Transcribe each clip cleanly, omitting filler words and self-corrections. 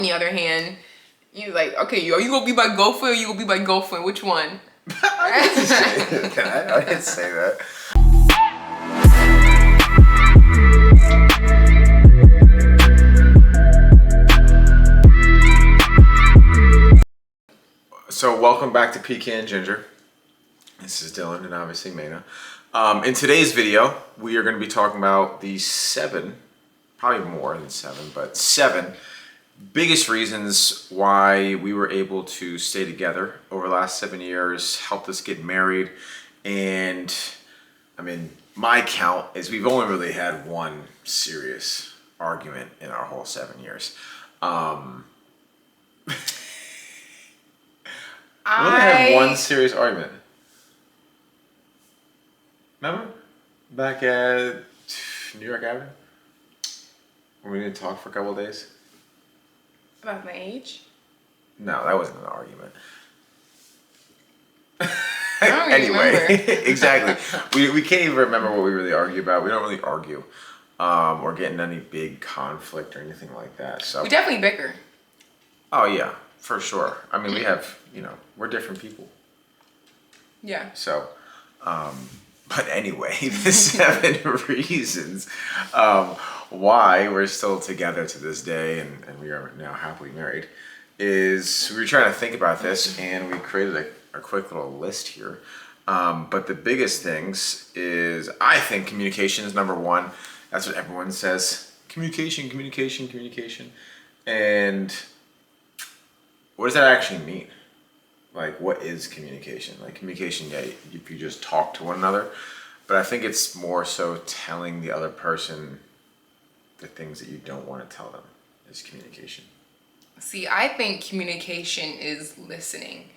On the other hand, you like, okay, are you gonna be my girlfriend or you gonna be my girlfriend? Which one? I didn't say that. So welcome back to Pecan and Ginger. This is Dylan and obviously Maina. In today's video, we are going to be talking about the 7, probably more than 7, but 7 biggest reasons why we were able to stay together over the last 7 years, helped us get married, and I mean, my count is we've only really had one serious argument in our whole 7 years. We only had one serious argument. Remember? Back at New York Avenue? When we didn't talk for a couple of days? About my age? No, that wasn't an argument. I don't really Anyway, exactly. We can't even remember what we really argue about. We don't really argue or get in any big conflict or anything like that. So we definitely bicker. Oh, yeah, for sure. I mean, we have, we're different people. Yeah. So, but anyway, the 7 reasons why we're still together to this day and we are now happily married is we were trying to think about this and we created a quick little list here. But the biggest things is, I think communication is number 1. That's what everyone says. Communication, communication, communication. And what does that actually mean? Like, what is communication? Like, communication, yeah, if you just talk to one another. But I think it's more so telling the other person the things that you don't want to tell them is communication. See, I think communication is listening.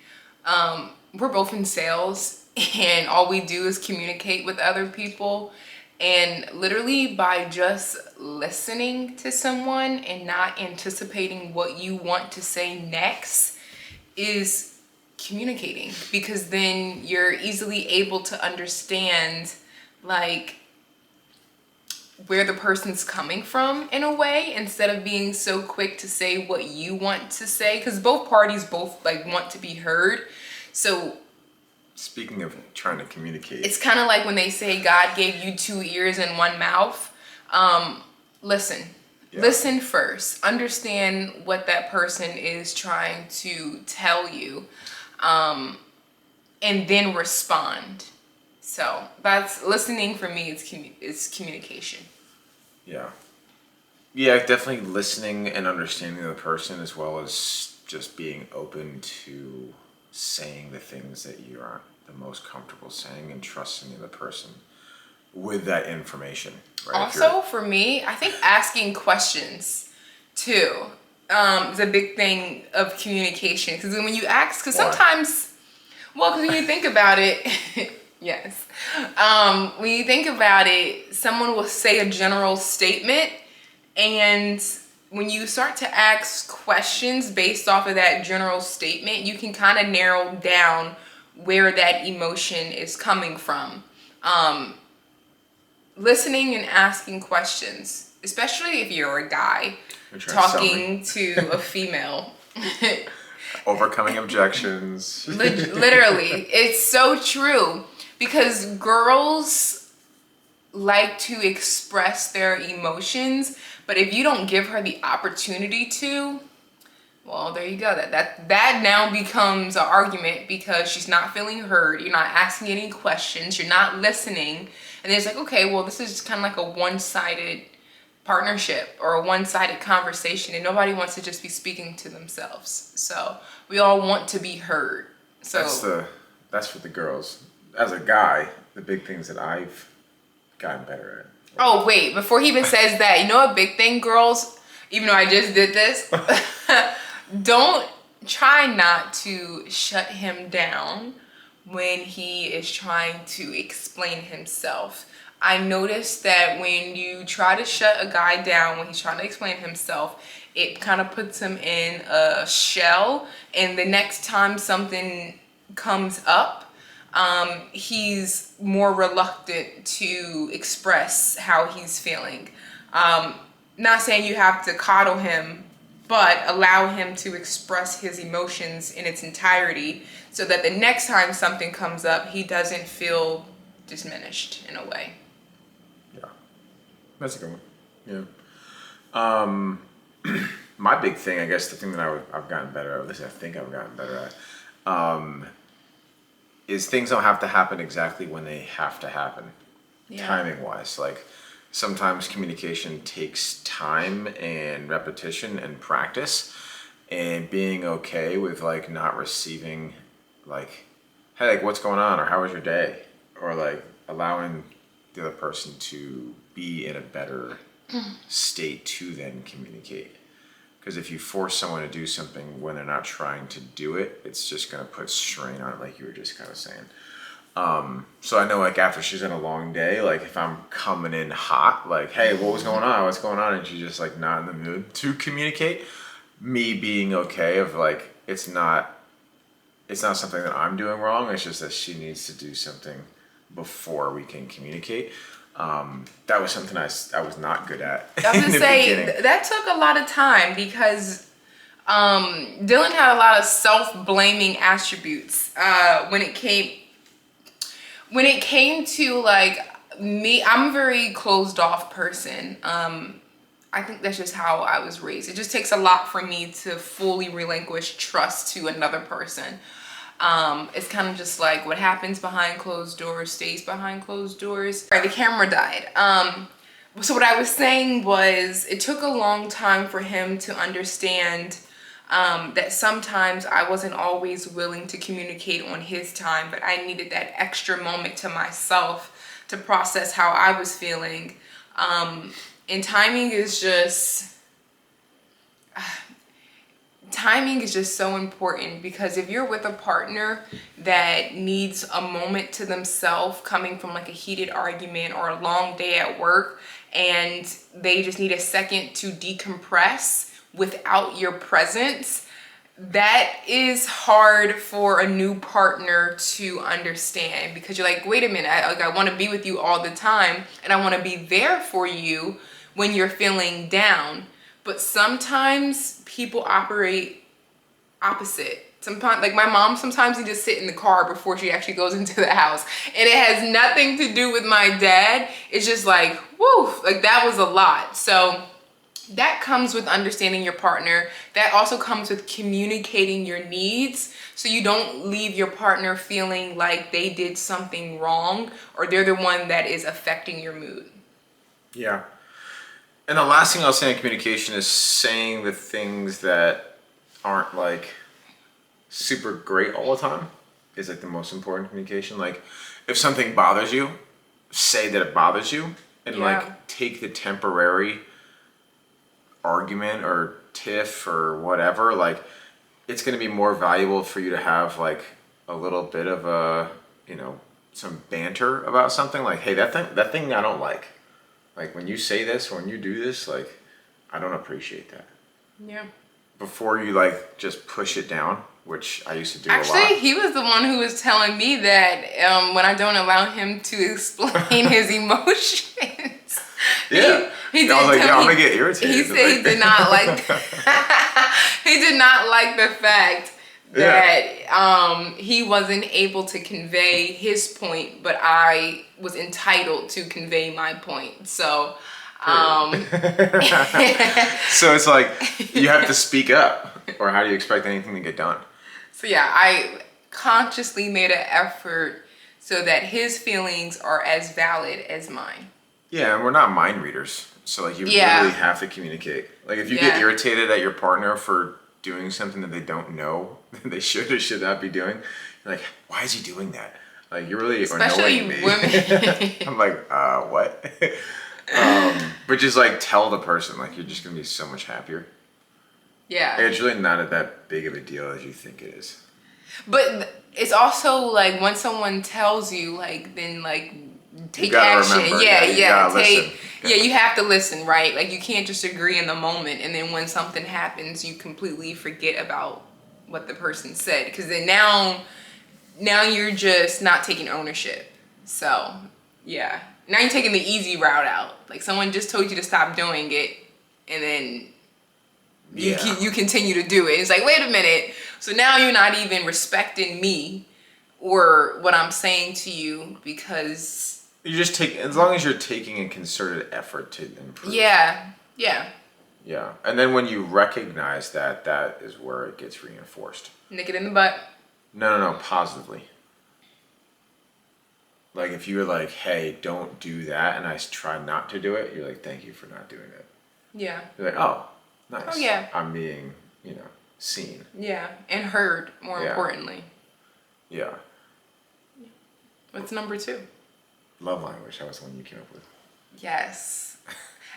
We're both in sales and all we do is communicate with other people. And literally by just listening to someone and not anticipating what you want to say next is communicating, because then you're easily able to understand like where the person's coming from in a way, instead of being so quick to say what you want to say, because both parties like want to be heard. So speaking of trying to communicate, it's kind of like when they say God gave you 2 ears and 1 mouth. Listen. Yeah. Listen first. Understand what that person is trying to tell you, and then respond. So that's listening for me. It's communication. Yeah. Yeah, definitely listening and understanding the person, as well as just being open to saying the things that you aren't the most comfortable saying and trusting the person with that information. Right? Also, for me, I think asking questions too is a big thing of communication. Because when you ask, because sometimes, because when you think about it, yes. When you think about it, someone will say a general statement, and when you start to ask questions based off of that general statement, you can kind of narrow down where that emotion is coming from. Listening and asking questions, especially if you're a guy talking to a female. Overcoming objections. Literally, it's so true, because girls like to express their emotions, but if you don't give her the opportunity to, well, there you go. That now becomes an argument, because she's not feeling heard. You're not asking any questions. You're not listening. And it's like, okay, well, this is just kind of like a one-sided partnership or a one-sided conversation, and nobody wants to just be speaking to themselves. So we all want to be heard. So that's for the girls. As a guy, the big things that I've gotten better at. Oh, wait, before he even says that, you know a big thing, girls, even though I just did this, don't try not to shut him down when he is trying to explain himself. I noticed that when you try to shut a guy down when he's trying to explain himself, it kind of puts him in a shell, and the next time something comes up, he's more reluctant to express how he's feeling. Not saying you have to coddle him but allow him to express his emotions in its entirety so that the next time something comes up, he doesn't feel diminished in a way. Yeah, that's a good one. Yeah. My big thing, I guess, the thing that I've gotten better at, at least I think I've gotten better at, is things don't have to happen exactly when they have to happen, timing wise. Like sometimes communication takes time and repetition and practice, and being okay with like not receiving like, hey, like what's going on, or how was your day, or like allowing the other person to be in a better state to then communicate. Because if you force someone to do something when they're not trying to do it, it's just going to put strain on it, like you were just kind of saying. So I know, like, after she's had a long day, like, if I'm coming in hot, like, hey, what was going on? What's going on? And she's just, like, not in the mood to communicate, me being okay of, like, it's not something that I'm doing wrong. It's just that she needs to do something before we can communicate. That was something I was not good at. I was gonna say that took a lot of time because Dylan had a lot of self-blaming attributes when it came to like me. I'm a very closed off person. I think that's just how I was raised. It just takes a lot for me to fully relinquish trust to another person. It's kind of just like what happens behind closed doors stays behind closed doors. Right, the camera died. So what I was saying was it took a long time for him to understand that sometimes I wasn't always willing to communicate on his time, but I needed that extra moment to myself to process how I was feeling. And timing is just so important, because if you're with a partner that needs a moment to themselves coming from like a heated argument or a long day at work, and they just need a second to decompress without your presence, that is hard for a new partner to understand, because you're like, wait a minute, I want to be with you all the time and I want to be there for you when you're feeling down. But sometimes people operate opposite. Sometimes, like my mom sometimes needs to sit in the car before she actually goes into the house. And it has nothing to do with my dad. It's just like, woo, like that was a lot. So that comes with understanding your partner. That also comes with communicating your needs, so you don't leave your partner feeling like they did something wrong or they're the one that is affecting your mood. Yeah. And the last thing I'll say in communication is saying the things that aren't like super great all the time is like the most important communication. Like if something bothers you, say that it bothers you, and like take the temporary argument or tiff or whatever. Like it's going to be more valuable for you to have like a little bit of a, some banter about something. Like, hey, that thing I don't like. Like when you say this, or when you do this, like I don't appreciate that. Yeah. Before you like just push it down, which I used to do a lot. Actually, he was the one who was telling me that when I don't allow him to explain his emotions. Yeah. I was like, yeah, I'm gonna get irritated. He said he did not like he did not like the fact that he wasn't able to convey his point, but I was entitled to convey my point. So so it's like you have to speak up, or how do you expect anything to get done? So yeah, I consciously made an effort so that his feelings are as valid as mine. Yeah, and we're not mind readers. So like you really have to communicate. Like if you get irritated at your partner for doing something that they don't know that they should or should not be doing, you're like, why is he doing that? Like you're really annoying me. Women. I'm like, what? But just like tell the person, like you're just gonna be so much happier. Yeah. It's really not that big of a deal as you think it is. But it's also like when someone tells you, like, then like take you action. Remember, You have to listen, right? Like you can't just agree in the moment, and then when something happens, you completely forget about what the person said, because then now you're just not taking ownership. So yeah, now you're taking the easy route out. Like someone just told you to stop doing it, and then Yeah. you continue to do it. It's like, wait a minute. So now you're not even respecting me or what I'm saying to you because You just take, as long as you're taking a concerted effort to improve. yeah. Yeah. And then when you recognize that, that is where it gets reinforced. Nick it in the butt. No, positively. Like if you were like, hey, don't do that, and I try not to do it, you're like, thank you for not doing it. Yeah. You're like, oh, nice. Oh yeah. I'm being, seen. Yeah. And heard, more importantly. Yeah. What's number 2? Love language. That was the one you came up with. Yes.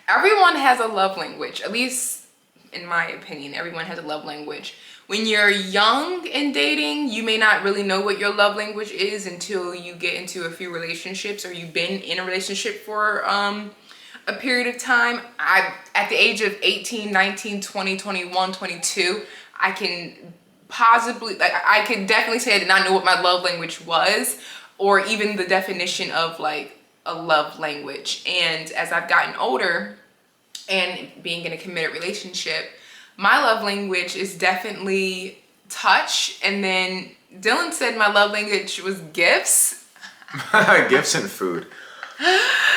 Everyone has a love language. At least in my opinion, everyone has a love language. When you're young and dating, you may not really know what your love language is until you get into a few relationships or you've been in a relationship for a period of time. At the age of 18, 19, 20, 21, 22, I can I could definitely say I did not know what my love language was or even the definition of like a love language. And as I've gotten older and being in a committed relationship, my love language is definitely touch. And then Dylan said my love language was gifts. Gifts and food.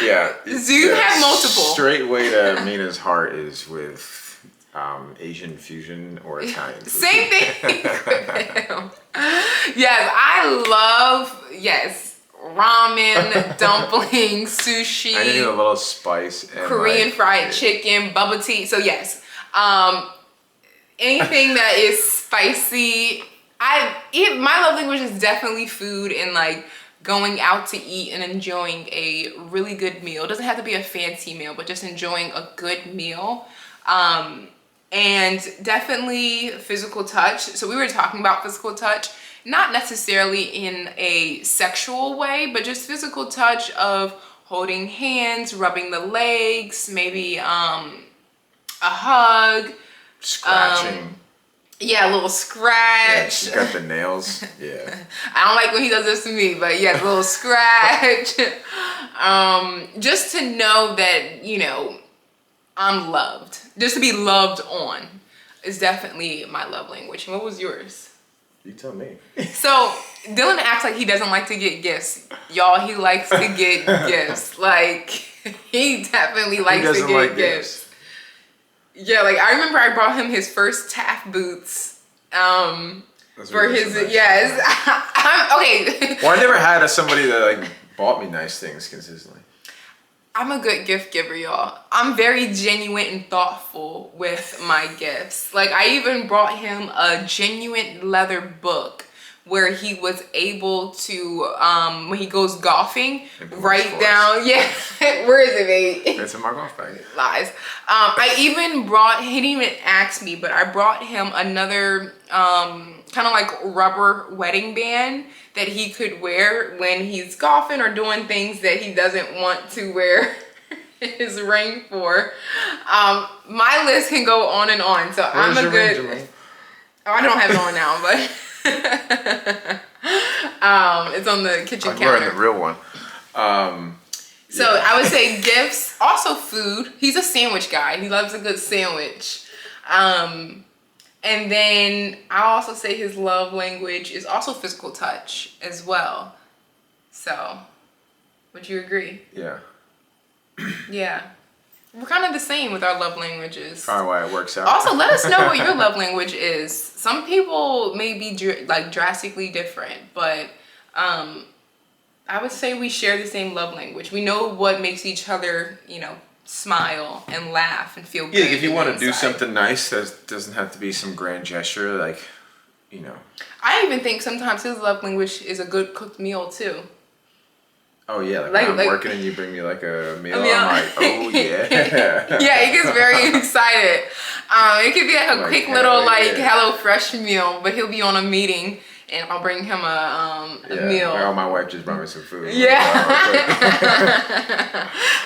Yeah. So you have multiple. Straight way to Mina's heart is with Asian fusion or Italian food. Same thing with him. Yes, I love, ramen, dumplings, sushi. I need a little spice. And Korean fried chicken, bubble tea. So yes, anything that is spicy. My love language is definitely food and like going out to eat and enjoying a really good meal. It doesn't have to be a fancy meal, but just enjoying a good meal. And definitely physical touch. So we were talking about physical touch, not necessarily in a sexual way, but just physical touch of holding hands, rubbing the legs, maybe a hug. Scratching. A little scratch. Yeah, she's got the nails. Yeah. I don't like when he does this to me, but yeah, a little scratch. Just to know that, I'm loved. Just to be loved on is definitely my love language. And what was yours? You tell me. So Dylan acts like he doesn't like to get gifts. Y'all, he likes to get gifts. Like, he definitely likes to get gifts. Yeah, like I remember I brought him his first Taft boots. For his, yes. Okay. Well, I never had somebody that like bought me nice things consistently. I'm a good gift giver, y'all. I'm very genuine and thoughtful with my gifts. Like I even brought him a genuine leather book where he was able to, when he goes golfing, write down, where is it, babe? It's in my golf bag. Lies. I even brought, he didn't even ask me, but I brought him another kind of like rubber wedding band that he could wear when he's golfing or doing things that he doesn't want to wear his ring for. My list can go on and on. So I'm a good, I don't have it on now, but it's on the kitchen counter. I'm wearing the real one. So I would say gifts, also food. He's a sandwich guy. He loves a good sandwich. And then I'll also say his love language is also physical touch as well. So, would you agree? Yeah. Yeah. We're kind of the same with our love languages. Probably why it works out. Also, let us know what your love language is. Some people may be drastically different, but I would say we share the same love language. We know what makes each other, smile and laugh and feel good. Yeah, if you want to do something nice, that doesn't have to be some grand gesture, like, I even think sometimes his love language is a good cooked meal too. Oh yeah, like when I'm working and you bring me like a meal, I'm like, oh yeah. Yeah, he gets very excited. It could be like a quick little Hello Fresh meal, but he'll be on a meeting and I'll bring him a meal. Like, oh, my wife just brought me some food. Yeah.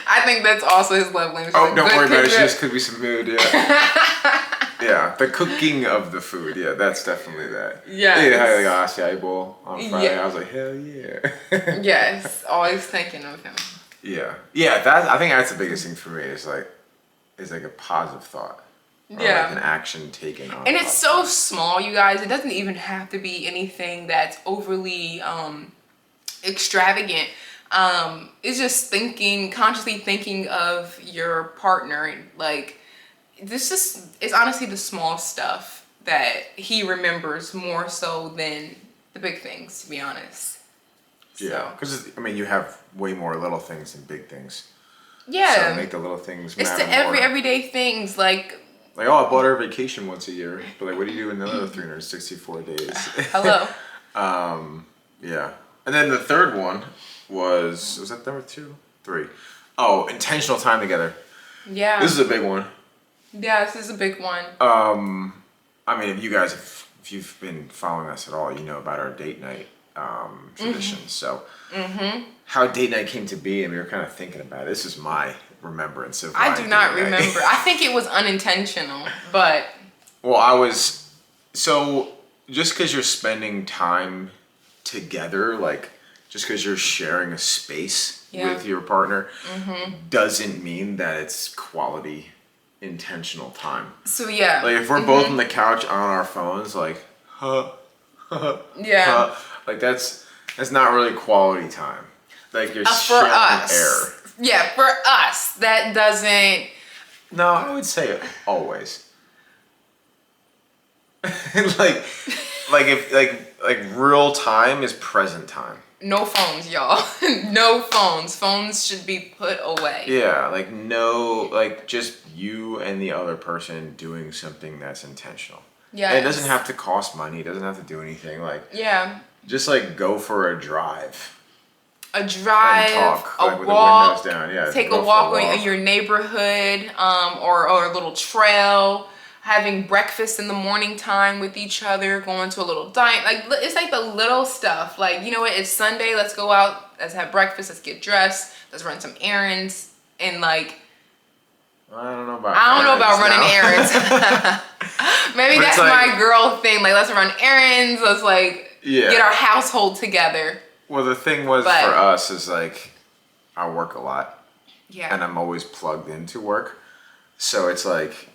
I think that's also his love language. Oh, don't worry about it. She just cooked me some food. Yeah. Yeah, the cooking of the food. Yeah, that's definitely that. Yeah. Yeah, I had like acai bowl on Friday. Yeah. I was like, hell yeah. Yes, always thinking of him. Yeah. Yeah, I think that's the biggest thing for me is like a positive thought. or Yeah. like an action taken on. And it's so small, you guys. It doesn't even have to be anything that's overly extravagant. It's just consciously thinking of your partner. Like, it's honestly the small stuff that he remembers more so than the big things, to be honest. Yeah, because I mean, you have way more little things than big things. Yeah. So make the little things It's matter the more. everyday things, like, oh, I bought her a vacation once a year, but like, what do you do in the other 364 days? hello. Yeah. And then the third one was that number 2? 3. Oh, intentional time together. Yeah. This is a big one. Yeah, this is a big one. I mean, if you've been following us at all, you know about our date night traditions. So how date night came to be, and we were kind of thinking about it. This is my remembrance of I my do not date night. remember. I think it was unintentional, but Well, so just because you're spending time together, like just because you're sharing a space with your partner, doesn't mean that it's quality, intentional time. so yeah. Like if we're both on the couch on our phones, like, Yeah. like that's not really quality time. Like you're For sharing us. air. Yeah, for us, that doesn't. No, I would say always. like if real time is present time. No phones, y'all. No phones. Phones should be put away. Yeah, like no, like just you and the other person doing something that's intentional. Yeah. And it doesn't have to cost money. It doesn't have to do anything. Like Yeah. just like go for a drive. A drive, And talk, like, a with the walk, windows down. Yeah, take go a for walk a walk. in your neighborhood, or a little trail, having breakfast in the morning time with each other, going to a little dine. Like, it's like the little stuff. Like, you know what? It's Sunday. Let's go out. Let's have breakfast. Let's get dressed. Let's run some errands. And like, I don't know about running errands. Maybe But that's it's like- my girl thing. Like, let's run errands. Let's like get our household together. Well, the thing was But- for us is like, I work a lot. Yeah. And I'm always plugged into work. So it's like,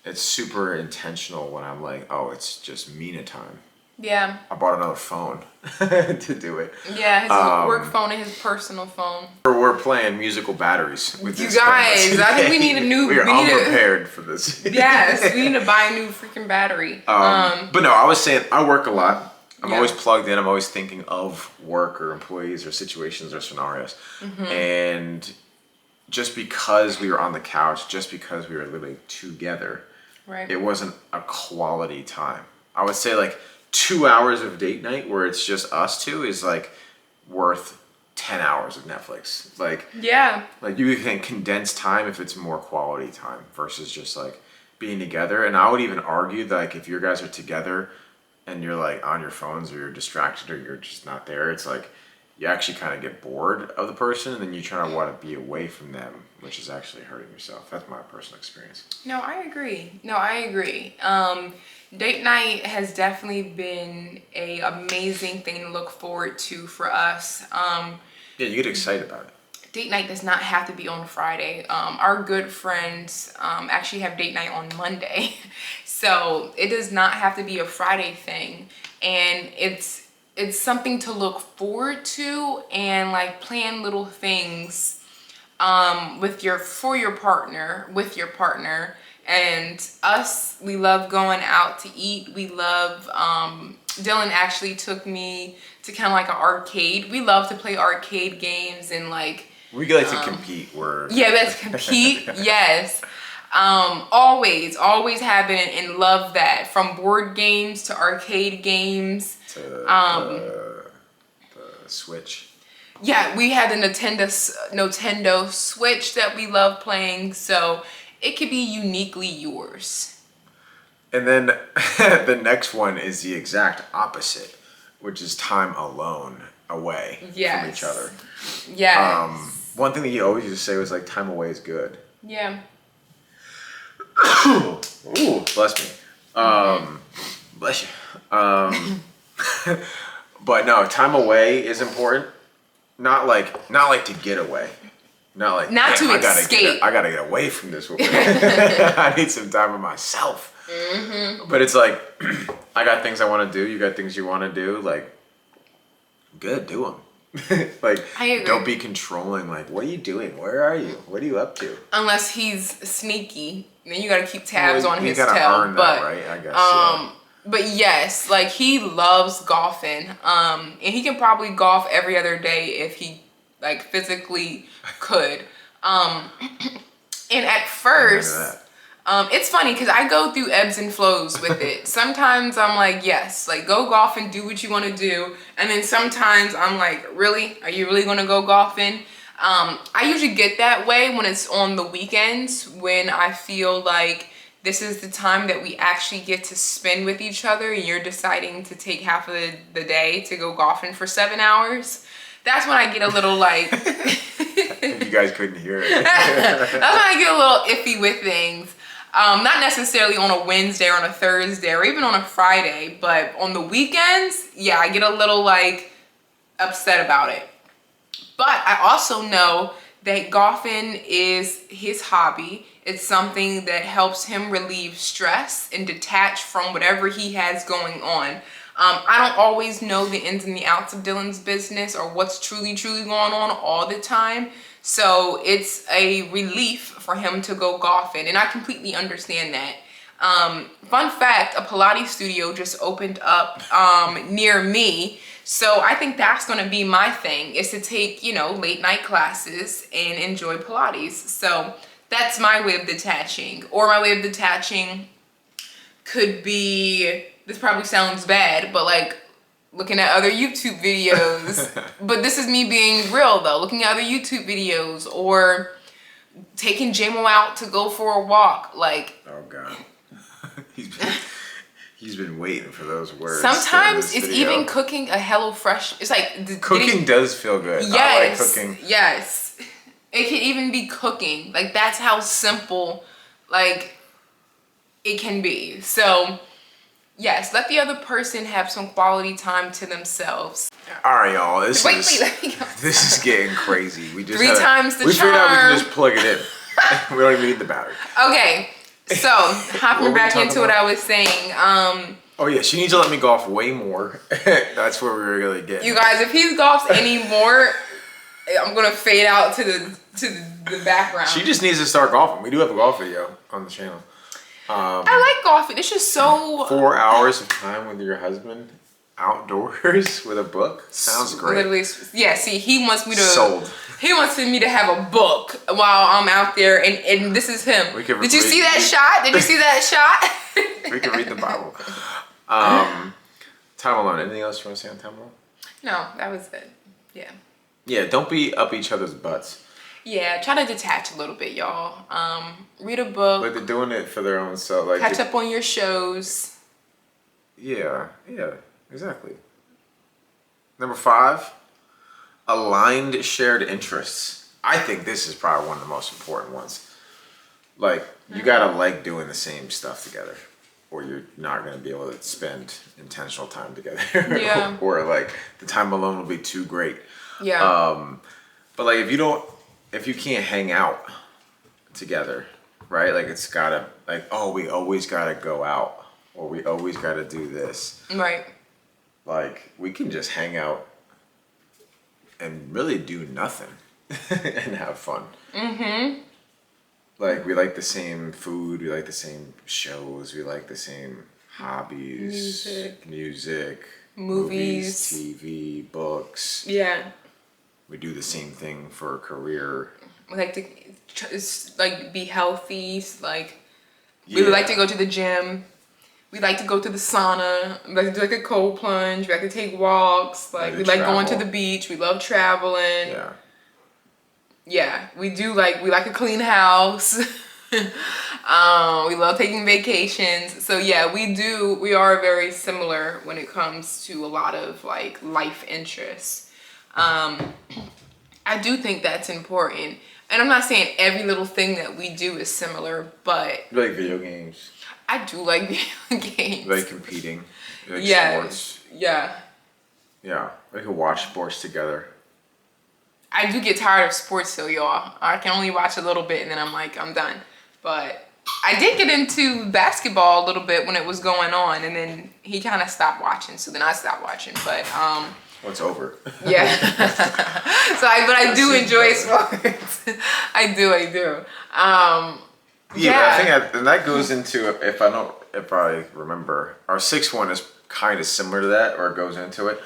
it's super intentional when I'm like, oh, it's just Mina time. Yeah. I bought another phone to do it. Yeah, his work phone and his personal phone. We're playing musical batteries with You this camera guys, I think we need a new. We are we need unprepared for this. Yes, we need to buy a new freaking battery. But no, I was saying I work a lot. I'm Yeah. always plugged in. I'm always thinking of work or employees or situations or scenarios. And just because we were on the couch, just because we were literally together, Right. it wasn't a quality time. I would say like 2 hours of date night where it's just us two is like worth 10 hours of Netflix. Like, Yeah. like you can condense time if it's more quality time versus just like being together. And I would even argue that like if you guys are together and you're like on your phones or you're distracted or you're just not there, it's like you actually kind of get bored of the person and then you try to want to be away from them, which is actually hurting yourself. That's my personal experience. No, I agree. Date night has definitely been a amazing thing to look forward to for us. Yeah, you get excited about it. Date night does not have to be on Friday. Our good friends actually have date night on Monday. So it does not have to be a Friday thing. And it's something to look forward to and like plan little things with your partner. And us, we love going out to eat. We love Dylan actually took me to kind of like an arcade. We love to play arcade games and like We like to compete. let's compete. Yes. Always have it and love that, from board games to arcade games. To the Switch. Yeah, we had the Nintendo Switch that we love playing, so it could be uniquely yours. And then the next one is the exact opposite, which is time alone, away from each other. Yeah. One thing that you always used to say was like, time away is good. Yeah. Ooh, bless me. Bless you. But no, time away is important. Not like to get away. Not like, not to I escape. I gotta get away from this woman. I need some time for myself. But it's like, I got things I want to do. You got things you want to do. Like, good, do them. Like, I agree. don't be controlling. Like, what are you doing? Where are you? What are you up to? Unless he's sneaky, then you got to keep tabs on his You gotta tail. earn But that, right? I guess. Yeah. but yes, like he loves golfing. And he can probably golf every other day if he like physically could. And at first, it's funny because I go through ebbs and flows with it. Sometimes I'm like, yes, like go golf and do what you want to do. And then sometimes I'm like, really? Are you really going to go golfing? I usually get that way when it's on the weekends, when I feel like this is the time that we actually get to spend with each other and you're deciding to take half of the day to go golfing for 7 hours. That's when I get a little like... You guys couldn't hear it. That's when I get a little iffy with things. Not necessarily on a Wednesday or on a Thursday or even on a Friday, but on the weekends, yeah, I get a little like upset about it. But I also know that golfing is his hobby. It's something that helps him relieve stress and detach from whatever he has going on. I don't always know the ins and the outs of Dylan's business or what's truly going on all the time. So it's a relief for him to go golfing, and I completely understand that. Fun fact, a Pilates studio just opened up near me. So I think that's going to be my thing, is to take, you know, late night classes and enjoy Pilates. So that's my way of detaching. Or my way of detaching could be, this probably sounds bad, but like looking at other YouTube videos. But this is me being real though, looking at other YouTube videos or taking JMO out to go for a walk. Like, oh God. He's been waiting for those words. Sometimes it's even cooking a HelloFresh. It's like cooking does feel good. Yes, I like cooking. Yes, it can even be cooking. Like that's how simple, like, it can be. So, yes, let the other person have some quality time to themselves. All right, y'all. This let me go. This is getting crazy. We just Three times the we figured out we charm. can just plug it in. We don't even need the battery. Okay. So, hopping back into what I was saying, oh yeah, she needs to let me golf way more. That's where we're really getting. You guys, if he golfs anymore, I'm gonna fade out to the background. She just needs to start golfing. We do have a golf video on the channel. I like golfing. It's just so 4 hours of time with your husband outdoors with a book sounds great. Literally, yeah. See, he wants me to sold. He wants me to have a book while I'm out there, and this is him. Did you see that shot? Did you see that shot? We can read the Bible. Time alone. Anything else you want to say on time alone? No, that was it. Yeah. Yeah, don't be up each other's butts. Yeah, try to detach a little bit, y'all. Read a book. Like they're doing it for their own self. Like catch up on your shows. Yeah, exactly. Number 5, aligned shared interests. I think this is probably one of the most important ones. Like, you gotta like doing the same stuff together, or you're not gonna be able to spend intentional time together. Yeah. Or like the time alone will be too great. Yeah. But like if you can't hang out together, right? Like it's gotta like, oh, we always gotta go out, or we always gotta do this. Right. Like we can just hang out and really do nothing and have fun. Mm-hmm. Like we like the same food, we like the same shows, we like the same hobbies, music, movies, TV, books. Yeah. We do the same thing for a career. We like to be healthy. Like we like to go to the gym. We like to go to the sauna. We like to do like a cold plunge. We like to take walks. Like we like going to the beach. We love traveling. Yeah. Yeah, we like a clean house. We love taking vacations. So yeah, we are very similar when it comes to a lot of like life interests. I do think that's important. And I'm not saying every little thing that we do is similar, but You like video games. I do like video games. You like competing. You like yes. sports. Yeah. Yeah. We can watch sports together. I do get tired of sports still, y'all. I can only watch a little bit and then I'm like, I'm done. But I did get into basketball a little bit when it was going on, and then he kind of stopped watching, so then I stopped watching. But What's over? yeah. But I do enjoy sports. I do. Yeah, but I think and that goes into, if I remember, our sixth one is kind of similar to that, or it goes into it,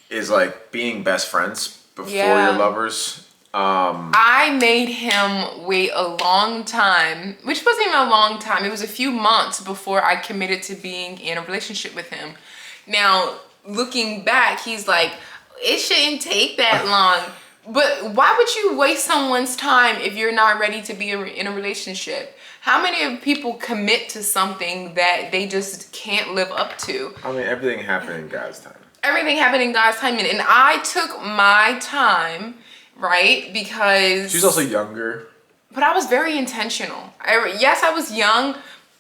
is like being best friends before Yeah. you're lovers. I made him wait a long time, which wasn't even a long time. It was a few months before I committed to being in a relationship with him. Now, looking back, he's like, it shouldn't take that long. But why would you waste someone's time if you're not ready to be in a relationship? How many people commit to something that they just can't live up to? I mean, everything happened in God's time. Everything happened in God's timing. And I took my time, right? Because She's also younger. but I was very intentional. Yes, I was young,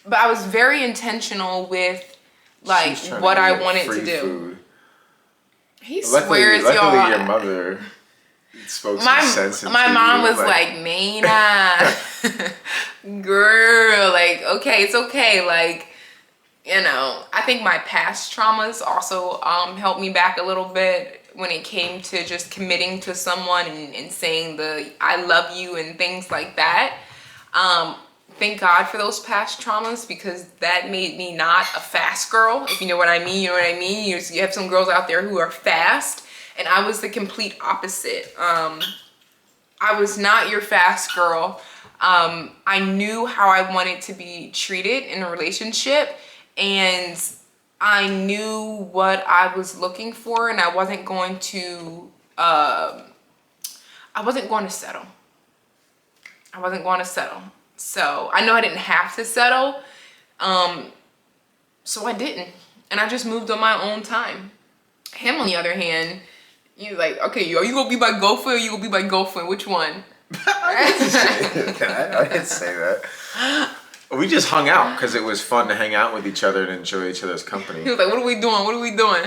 but I was very intentional with like She's trying what to I get wanted to free do. Food. He swears, Luckily, y'all. your mother spoke some sense into My mom you, was like, Maina, girl, like, okay, it's okay. Like, you know, I think my past traumas also helped me back a little bit when it came to just committing to someone and saying the I love you and things like that. Thank God for those past traumas, because that made me not a fast girl, if you know what I mean. You know what I mean? You have some girls out there who are fast, and I was the complete opposite. I was not your fast girl. I knew how I wanted to be treated in a relationship, and I knew what I was looking for, and I wasn't going to settle. I wasn't going to settle. So I know I didn't have to settle. So I didn't. And I just moved on my own time. Him, on the other hand, you like, okay, are you gonna be my gopher or you gonna be my girlfriend? Which one? I didn't say that. We just hung out because it was fun to hang out with each other and enjoy each other's company. He was like, what are we doing? What are we doing?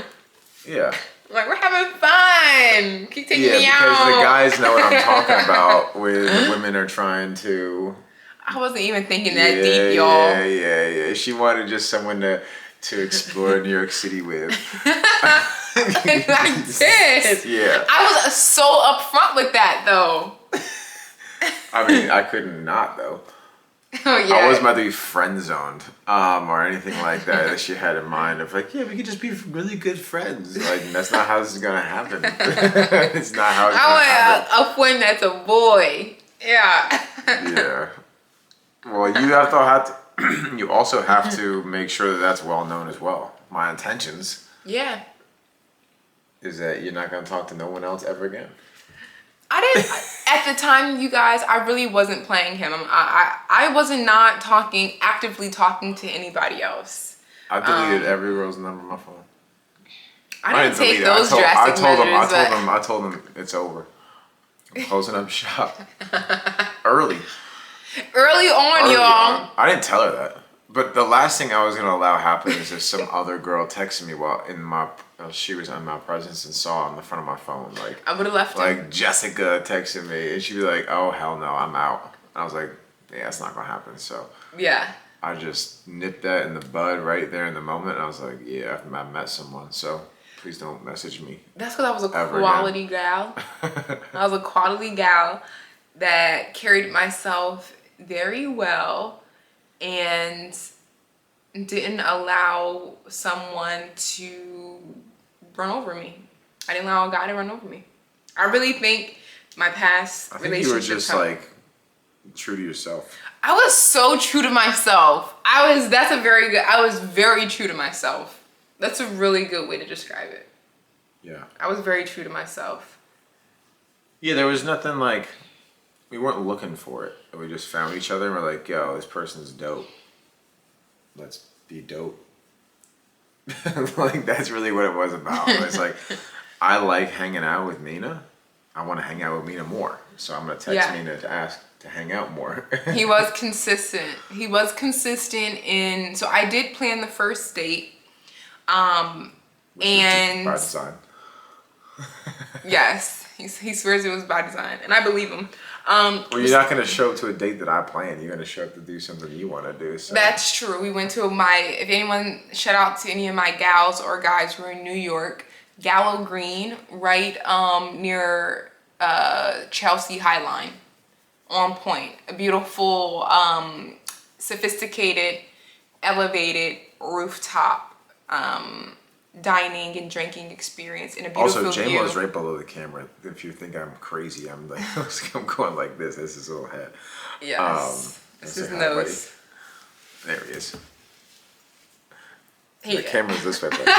Yeah. Like, we're having fun. Keep taking me out. Because the guys know what I'm talking about when the women are trying to... I wasn't even thinking that deep, y'all. Yeah. She wanted just someone to explore New York City with. And I did. Yeah. I was so upfront with that, though. I mean, I couldn't not, though. Oh, yeah. I wasn't about to be friend zoned or anything like that she had in mind of like, yeah, we could just be really good friends. Like, that's not how this is going to happen. It's not how it's going to happen. I want a friend that's a boy. Yeah. Yeah. Well, you also have to make sure that that's well known as well. My intentions Yeah. is that you're not going to talk to no one else ever again. I didn't, at the time, you guys, I really wasn't playing him. I wasn't actively talking to anybody else. I deleted every girl's number on my phone. I didn't take delete it. those drastic measures. I told them it's over. I'm closing up shop. Early Early on. y'all. I didn't tell her that. But the last thing I was gonna allow happen is if some other girl texted me while she was in my presence and saw on the front of my phone, like I would have left him. like Jessica texted me and she'd be like, "Oh hell no, I'm out." I was like, "Yeah, it's not gonna happen." So Yeah. I just nipped that in the bud right there in the moment. And I was like, "Yeah, I met someone, so please don't message me." That's because I was a Ever quality gal. I was a quality gal that carried myself very well and didn't allow someone to run over me. I didn't allow a guy to run over me. I really think my past I think relationships you were just like true to yourself. I was so true to myself. I was very true to myself. That's a really good way to describe it. Yeah. I was very true to myself. Yeah, there was nothing like, we weren't looking for it. We just found each other and we're like, yo, this person's dope. Let's be dope. Like, that's really what it was about. It's like, I like hanging out with Mina. I want to hang out with Mina more. So I'm going to text Mina to ask to hang out more. He was consistent. So I did plan the first date. And by design. yes, He swears it was by design, and I believe him. Well, you're not gonna show up to a date that I plan. You're gonna show up to do something you want to do. So. That's true. We went to if anyone, shout out to any of my gals or guys who are in New York, Gallo Green, right near Chelsea High Line. On point. A beautiful, sophisticated, elevated rooftop dining and drinking experience in a beautiful Also, view. J-Mo's right below the camera. If you think I'm crazy, I'm like, I'm going like this. This is his little head. Yes. This is hi, nose. buddy. There he is. Hey. The camera's this way, buddy.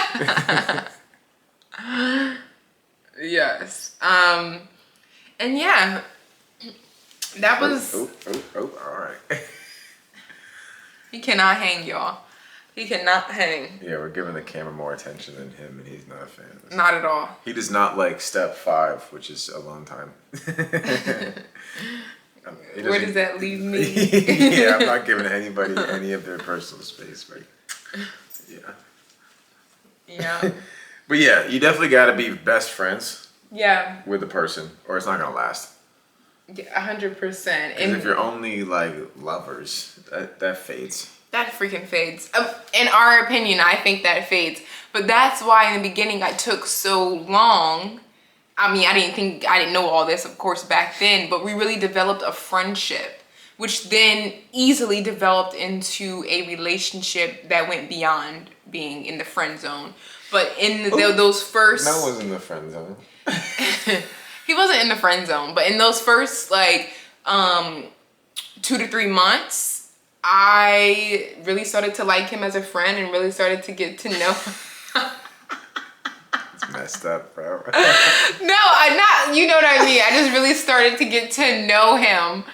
Yes. And yeah, that was. Oh, all right. He cannot hang, y'all. He cannot hang. Yeah, we're giving the camera more attention than him, and he's not a fan of this. Not at all. He does not like step 5, which is alone time. Where does that leave me? Yeah, I'm not giving anybody any of their personal space, right? Yeah. Yeah. But yeah, you definitely got to be best friends. Yeah. With the person, or it's not gonna last. Yeah, 100%. And if you're only like lovers, that fades. That freaking fades. In our opinion, I think that fades. But that's why in the beginning I took so long. I mean, I didn't know all this, of course, back then, but we really developed a friendship, which then easily developed into a relationship that went beyond being in the friend zone. But in those first... No one's in the friend zone. He wasn't in the friend zone, but in those first, 2 to 3 months, I really started to like him as a friend and really started to get to know him. It's messed up, bro. No, you know what I mean. I just really started to get to know him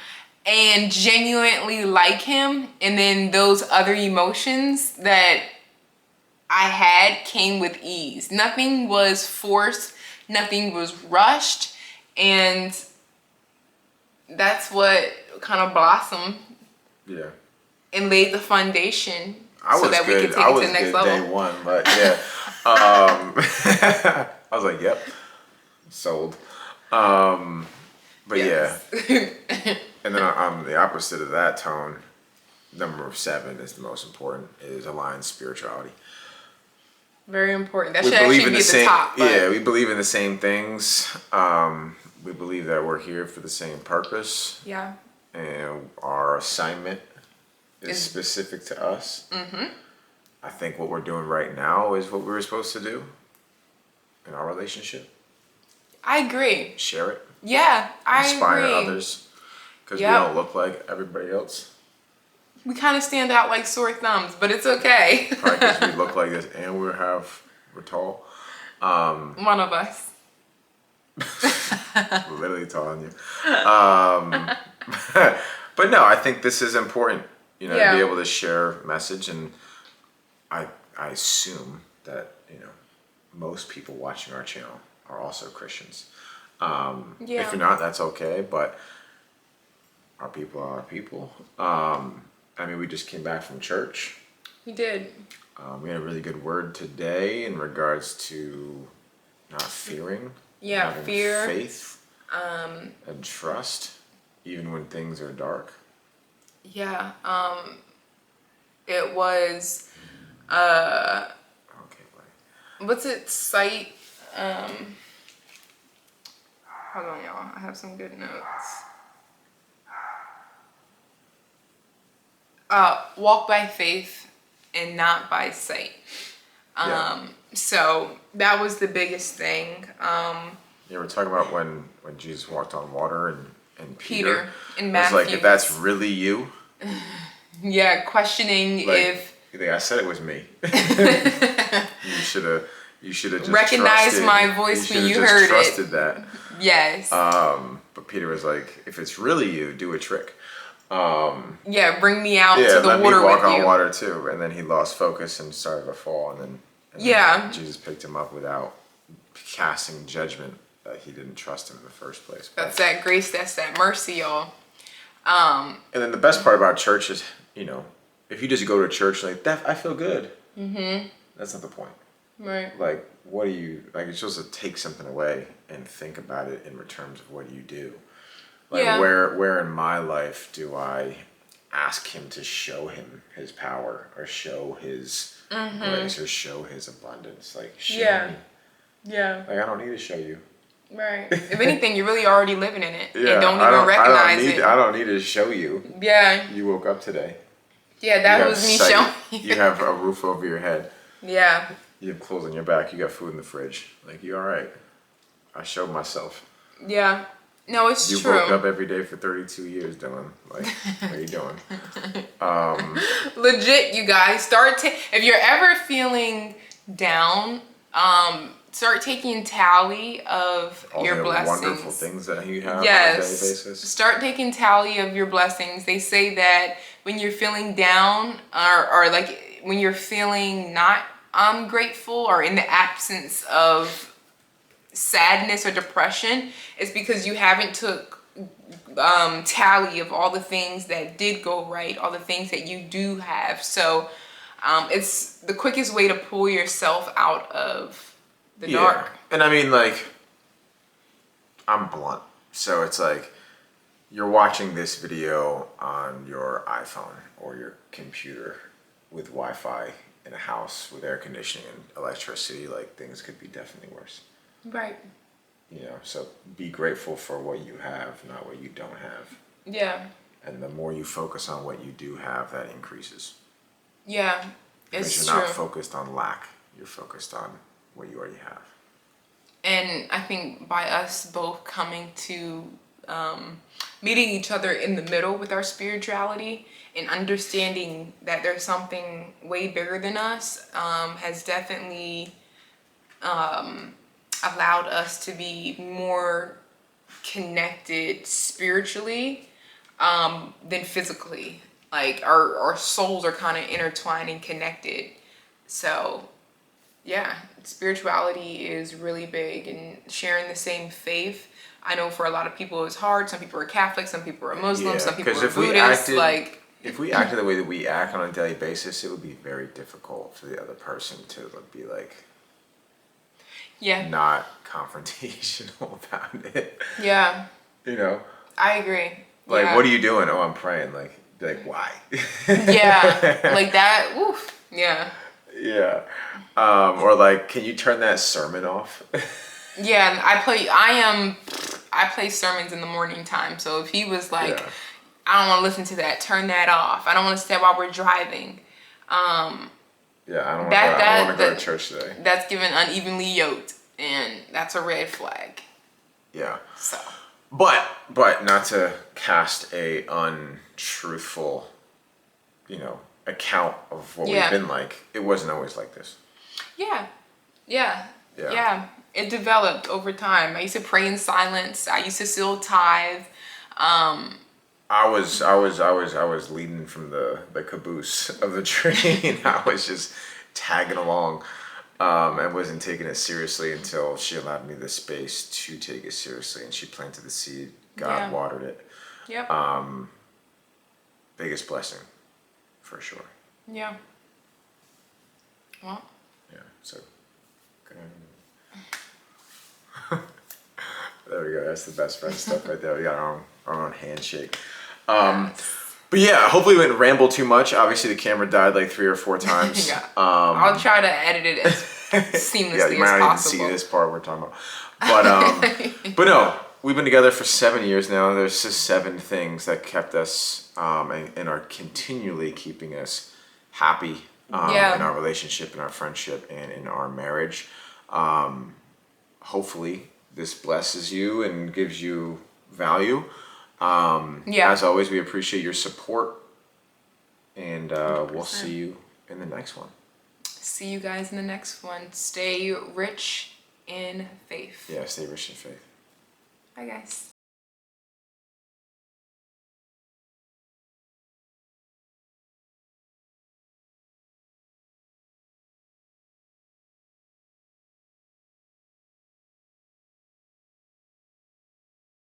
and genuinely like him. And then those other emotions that I had came with ease. Nothing was forced. Nothing was rushed. And that's what kind of blossomed. Yeah. And laid the foundation so that we could take it to the next level. Day one, but yeah. I was like, yep, sold. But yes. Yeah. And then on the opposite of that tone, number 7 is the most important, is aligned spirituality. Very important. That should actually be at the top. But... Yeah, we believe in the same things. We believe that we're here for the same purpose. Yeah. And our assignment is specific to us. Mm-hmm. I think what we're doing right now is what we were supposed to do in our relationship. I agree. Share it. Yeah, I agree. Inspire others. Because we don't look like everybody else. We kind of stand out like sore thumbs, but it's okay. Probably because we look like this and we're tall. One of us. Literally taller than you. But no, I think this is important. To be able to share message, and I assume that most people watching our channel are also Christians. If you're not, that's okay. But our people are our people. I mean, we just came back from church. We did. We had a really good word today in regards to not fearing. Yeah, fear, faith, and trust, even when things are dark. Yeah, it was, okay, buddy. What's it, sight, hold on, y'all, I have some good notes. Walk by faith and not by sight. So that was the biggest thing. We're talking about when Jesus walked on water and Peter in Matthew. Was like, if that's really you. Yeah, questioning if. I said it was me. You should have just recognized my voice when you heard it. Trusted that. Yes. But Peter was like, if it's really you, do a trick. Bring me out to the let water me walk with on you. water too. And then he lost focus and started to fall, and then Jesus picked him up without casting judgment that he didn't trust him in the first place. That's that grace, that's that mercy, y'all. And then the best part about church is, if you just go to church like that, I feel good. Mm-hmm. That's not the point. Right. Like, what do you like? You're supposed to take something away and think about it in terms of what you do. Like, Yeah. where in my life do I ask him to show him his power or show his grace or show his abundance? Like, show Yeah. me. Yeah. Like, I don't need to show you. Right. If anything, you're really already living in it Yeah, and don't even recognize it. I don't need to show you. Yeah. You woke up today. Yeah, You that have was me sight. showing You have a roof over your head. Yeah. You have clothes on your back. You got food in the fridge. Like, you all right? I showed myself. Yeah. No, it's You true. woke up every day for 32 years, Dylan. Like, what are you doing? Legit, you guys. If you're ever feeling down, start taking tally of All your the blessings. wonderful things that you have on a Yes. daily basis. Start taking tally of your blessings. They say that when you're feeling down or like when you're feeling not grateful or in the absence of sadness or depression, it's because you haven't took tally of all the things that did go right, all the things that you do have. So it's the quickest way to pull yourself out of the dark. And I mean, like, I'm blunt. So it's like, you're watching this video on your iPhone or your computer with Wi-Fi in a house with air conditioning and electricity. Like, things could be definitely worse. Right. You know, so be grateful for what you have, not what you don't have. Yeah. And the more you focus on what you do have, that increases. Yeah. Because It's you're true. not focused on lack. You're focused on what you already have. And I think by us both coming to meeting each other in the middle with our spirituality and understanding that there's something way bigger than us has definitely allowed us to be more connected spiritually than physically. Like our souls are kind of intertwined and connected. So yeah, spirituality is really big, and sharing the same faith. I know for a lot of people it's hard. Some people are Catholic, some people are Muslim, some people are Buddhist. If we acted the way that we act on a daily basis, it would be very difficult for the other person to be like, yeah, not confrontational about it. yeah, You know, I agree. like, Yeah. what are you doing? Oh, I'm praying. Like why? Yeah, like that. Oof. Yeah. Yeah. Or like, can you turn that sermon off? Yeah, and I play sermons in the morning time. So if he was like, Yeah. I don't want to listen to that, turn that off. I don't want to stay while we're driving. Yeah, I don't want to go to church today. That's given unevenly yoked, and that's a red flag. Yeah. So. But not to cast a untruthful, account of what we've been like. It wasn't always like this. Yeah. It developed over time. I used to pray in silence. I used to still tithe. I was leading from the caboose of the train. I was just tagging along, and wasn't taking it seriously until she allowed me the space to take it seriously, and she planted the seed. God watered it. Yep. Biggest blessing, for sure. Yeah. Well. Yeah. So. There we go. That's the best friend stuff right there. We got our own handshake. But yeah, hopefully we didn't ramble too much. Obviously, the camera died like 3 or 4 times. Yeah. I'll try to edit it as seamlessly yeah, you might as not possible. even see this part we're talking about. But no, we've been together for 7 years now. There's just 7 things that kept us and are continually keeping us happy in our relationship, in our friendship, and in our marriage. Hopefully, this blesses you and gives you value. As always, we appreciate your support, and we'll see you in the next one. See you guys in the next one. Stay rich in faith. Yeah, stay rich in faith. Bye, guys.